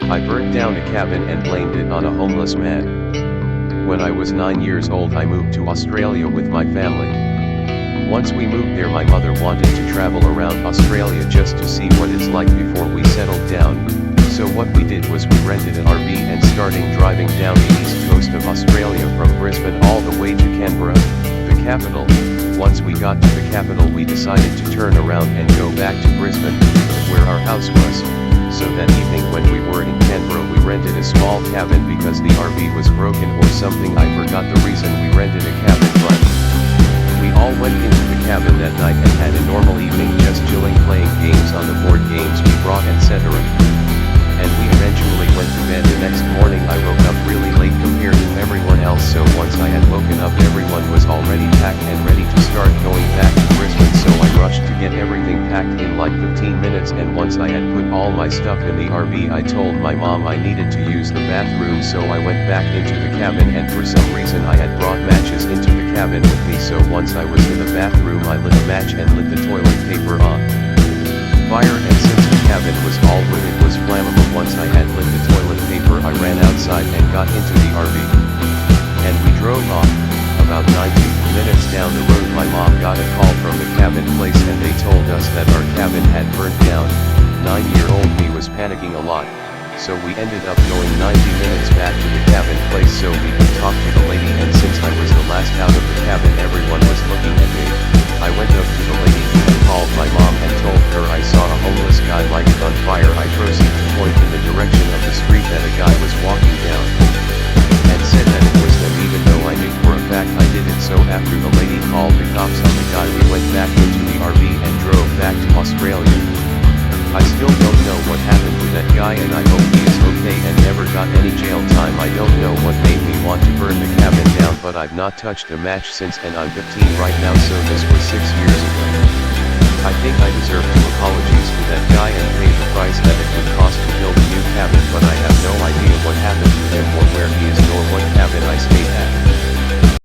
I burnt down a cabin and blamed it on a homeless man. When I was 9 years old I moved to Australia with my family. Once we moved there my mother wanted to travel around Australia just to see what it's like before we settled down, so what we did was we rented an RV and started driving down the east coast of Australia from Brisbane all the way to Canberra, the capital. Once we got to the capital we decided to turn around and go back to Brisbane, where our house was. So that evening when we were in Canberra we rented a small cabin because the RV was broken or something. I forgot the reason we rented a cabin, but we all went into the cabin that night and had a normal evening, just chilling, playing games on the board games we brought, etc. And we eventually went to bed. The next morning I woke up really late compared to everyone else, so once I had woken up everyone was already packed and ready to start going back to Brisbane, so I rushed to get everything packed in like 15 minutes, and once I had put all my stuff in the RV I told my mom I needed to use the bathroom, so I went back into the cabin, and for some reason I had brought matches into the cabin with me, so once I was in the bathroom I lit a match and lit the toilet paper on fire, and since the cabin was all wood it was flammable. Once I had lit the toilet paper I ran outside and got into the RV, and we drove off. About 90 minutes down the road my mom got a call from the cabin place and they told us that our cabin had burnt down. 9-year-old me was panicking a lot, so we ended up going 90 minutes back to the cabin place so we could talk to the lady, and since I was the last out of the cabin everyone was looking at me. I went up to the lady who had called my mom and told her I saw a homeless guy lighted on fire. I proceeded to point in the direction of the street that a guy was walking down, and said that it was him even though I knew for a fact I didn't. So after the lady called the cops on the guy we went back into the RV and drove back to Australia. I still don't know what happened with that guy and I hope he is okay and never got any jail time. I don't know what made me want to burn the cabin down, but I've not touched a match since, and I'm 15 right now, so this was 6 years ago.